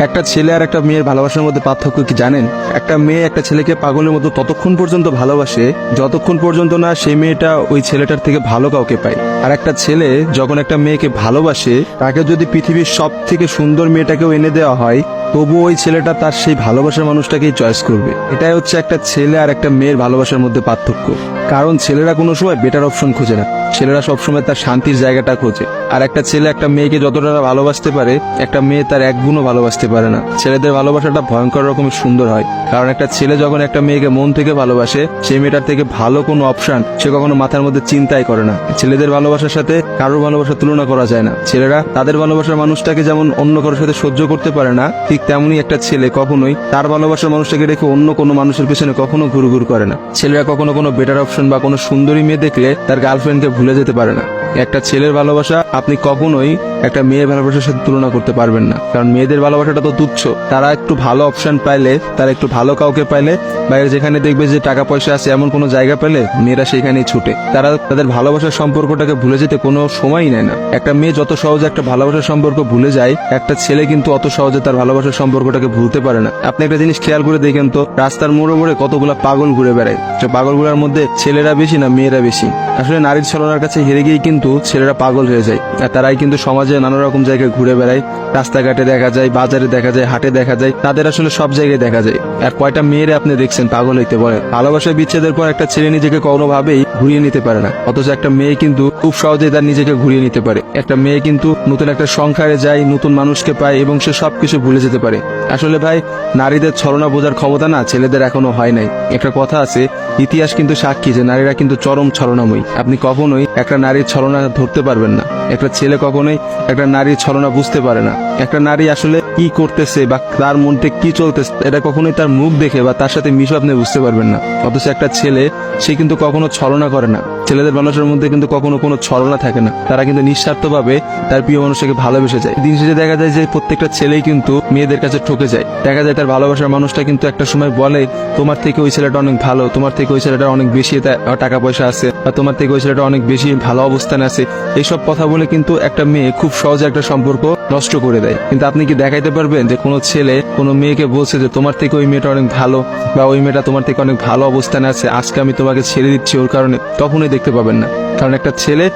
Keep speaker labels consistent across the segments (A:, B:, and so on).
A: একটা ছেলে আর একটা মেয়ের ভালোবাসার মধ্যে পার্থক্য কি জানেন? একটা মেয়ে একটা ছেলেকে পাগলের মতো ততক্ষণ পর্যন্ত ভালোবাসে যতক্ষণ পর্যন্ত না সেই মেয়েটা ওই ছেলেটার থেকে ভালো কাউকে পায়। আর একটা ছেলে যখন একটা মেয়েকে ভালোবাসে, তাকে যদি পৃথিবীর সব থেকে সুন্দর মেয়েটাকেও এনে দেওয়া হয়, তবু ওই ছেলেটা তার সেই ভালোবাসার মানুষটাকেই চয়েস করবে। এটাই হচ্ছে একটা ছেলে আর একটা মেয়ের ভালোবাসার মধ্যে পার্থক্য। কারণ ছেলেরা কোনো সময় বেটার অপশন খোঁজে না, ছেলেরা সবসময় তার শান্তির জায়গাটা খোঁজে। আর একটা ছেলে একটা মেয়েকে যতটা ভালোবাসতে পারে, একটা মেয়ে তার এক গুণও ভালোবাসতে পারে না। ছেলেদের ভালোবাসাটা ভয়ঙ্কর রকমের সুন্দর হয়, কারণ একটা ছেলে যখন একটা মেয়েকে মন থেকে ভালোবাসে, সেই মেয়েটার থেকে ভালো কোনো অপশন সে কখনো মাথার মধ্যে চিন্তাই করে না। ছেলেদের ভালোবাসার সাথে কারোর ভালোবাসার তুলনা করা যায় না। ছেলেরা তাদের ভালোবাসার মানুষটাকে যেমন অন্য কারোর সাথে সহ্য করতে পারে না, ঠিক তেমনি একটা ছেলে কখনোই তার ভালোবাসার মানুষটাকে রেখে অন্য কোনো মানুষের পেছনে কখনো ঘুরঘুর করে না। ছেলেরা কখনো কোনো বেটার অপশন বা কোনো সুন্দরী মেয়ে দেখলে তার গার্লফ্রেন্ডকে ভুলে যেতে পারে না। একটা ছেলের ভালোবাসা আপনি কখনোই একটা মেয়ের ভালোবাসার সাথে তুলনা করতে পারবেন না, কারণ মেয়েদের ভালোবাসাটা তো তুচ্ছ। তারা একটু ভালো অপশন পাইলে, তারা একটু ভালো কাউকে পাইলে, বাইরে যেখানে দেখবে যে টাকা পয়সা আছে এমন কোনো জায়গা পেলে মেয়েরা সেখানেই ছুটে। তারা তাদের ভালোবাসার সম্পর্কটাকে ভুলে যেতে কোনো সময়ই নেয় না। একটা মেয়ে যত সহজে একটা ভালোবাসার সম্পর্ক ভুলে যায়, একটা ছেলে কিন্তু অত সহজে তার ভালোবাসার সম্পর্কটাকে ভুলতে পারে না। আপনি একটা জিনিস খেয়াল করে দেখেন তো, রাস্তার মোড়ে মোড়ে কতগুলা পাগল ঘুরে বেড়ায়। সে পাগলগুলোর মধ্যে ছেলেরা বেশি না মেয়েরা বেশি? আসলে নারীর ছলনার কাছে হেরে গিয়ে কিন্তু ছেলেরা পাগল হয়ে যায়, আর তারাই কিন্তু সমাজে নানা রকম জায়গায় ঘুরে বেড়ায়। রাস্তাঘাটে দেখা যায়, বাজারে দেখা যায়, হাটে দেখা যায়, তাদের আসলে সব জায়গায় দেখা যায়। আর কয়টা মেয়েরা আপনি দেখছেন পাগল হইতে পারে? ভালোবাসায় বিচ্ছেদের পর একটা ছেলে নিজেকে কোনোভাবেই ঘুরিয়ে নিতে পারে না, অথচ একটা মেয়ে কিন্তু খুব সহজেই তার নিজেকে ঘুরিয়ে নিতে পারে। একটা মেয়ে কিন্তু নতুন একটা সংসারে যায়, নতুন মানুষকে পায় এবং সে সবকিছু ভুলে যেতে পারে। আসলে ভাই, নারীদের ছলনা বোঝার ক্ষমতা না ছেলেদের এখনো হয় নাই। একটা কথা আছে, ইতিহাস কিন্তু সাক্ষী যে নারীরা কিন্তু চরম ছলনাময়ী। আপনি কখনোই একটা নারীর ছলনা ধরতে পারবেন না। একটা ছেলে কখনোই একটা নারীর ছলনা বুঝতে পারে না। একটা নারী আসলে কি করতেছে বা তার মধ্যে কি চলতেছে, এটা কখনোই তার মুখ দেখে বা তার সাথে মিশে আপনি বুঝতে পারবেন না। অথচ একটা ছেলে, সে কিন্তু কখনো ছলনা করে না। ছেলেদের মানুষের মধ্যে কিন্তু কখনো কোনো ছলনা থাকে না। তারা কিন্তু নিঃস্বার্থভাবে তার প্রিয় মানুষকে ভালোবেসে যায়। দিন শেষে দেখা যায় যে প্রত্যেকটা ছেলেই কিন্তু মেয়েদের কাছে ঠকে যায়। দেখা যায় তার ভালোবাসার মানুষটা কিন্তু একটা সময় বলে, তোমার থেকে ওই ছেলেটা অনেক ভালো, তোমার থেকে ওই ছেলেটা অনেক বেশি টাকা পয়সা আছে, বা তোমার থেকে ওই ছেলেটা অনেক বেশি ভালো অবস্থানে আছে। এইসব কথা বলে কিন্তু একটা মেয়ে খুব সহজে একটা সম্পর্ক নষ্ট করে দেয়। কিন্তু আপনি কি দেখাইতে পারবেন যে কোনো ছেলে কোনো মেয়েকে বলছে যে তোমার থেকে ওই মেয়েটা অনেক ভালো, বা ওই মেয়েটা তোমার থেকে অনেক ভালো অবস্থানে আছে, আজকে আমি তোমাকে ছেড়ে দিচ্ছি ওর কারণে? কখনোই দেখতে পাবেন না। কারণ একটা ছেলে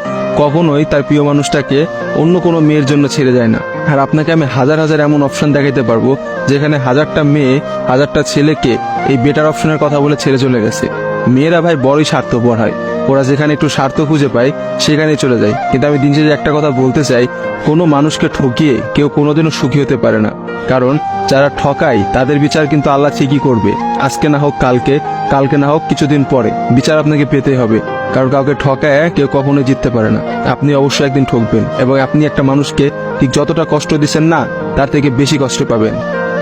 A: কখনোই তার প্রিয় মানুষটাকে অন্য কোনো মেয়ের জন্য ছেড়ে যায় না। আর আপনাকে আমি হাজার হাজার এমন অপশন দেখাইতে পারবো যেখানে হাজারটা মেয়ে হাজারটা ছেলেকে এই বেটার অপশনের কথা বলে ছেড়ে চলে গেছে। মেয়েরা ভাই বড়ই স্বার্থপর হয়, ওরা যেখানে একটু স্বার্থ খুঁজে পায় সেখানেই চলে যায়। কিন্তু আমি দিন শেষে একটা কথা বলতে চাই, কোনো মানুষকে ঠকিয়ে কেউ কোনোদিনও সুখী হতে পারে না। কারণ যারা ঠকায় তাদের বিচার কিন্তু আল্লাহ ঠিকই করবে। আজকে না হোক কালকে, কালকে না হোক কিছুদিন পরে বিচার আপনাকে পেতেই হবে। কারণ কাউকে ঠকায় কেউ কখনোই জিততে পারে না। আপনি অবশ্যই একদিন ঠকবেন, এবং আপনি একটা মানুষকে ঠিক যতটা কষ্ট দিচ্ছেন না, তার থেকে বেশি কষ্ট পাবেন।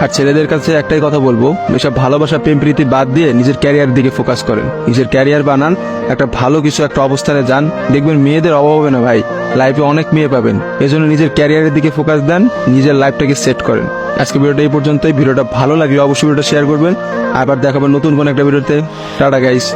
A: আর ছেলেদের কাছে একটাই কথা বলবো, এসব ভালোবাসা প্রেম প্রীতি বাদ দিয়ে নিজের ক্যারিয়ার দিকে ফোকাস করেন। নিজের ক্যারিয়ার বানান, একটা ভালো কিছু একটা অবস্থানে যান, দেখবেন মেয়েদের অভাব হবে না ভাই, লাইফে অনেক মেয়ে পাবেন। এজন্য নিজের ক্যারিয়ারের দিকে ফোকাস দেন, নিজের লাইফটাকে সেট করেন। আজকে ভিডিওটা এই পর্যন্তই। ভিডিওটা ভালো লাগলে অবশ্যই ভিডিওটা শেয়ার করবেন। আবার দেখাবেন নতুন কোন একটা ভিডিওতে। Tata guys.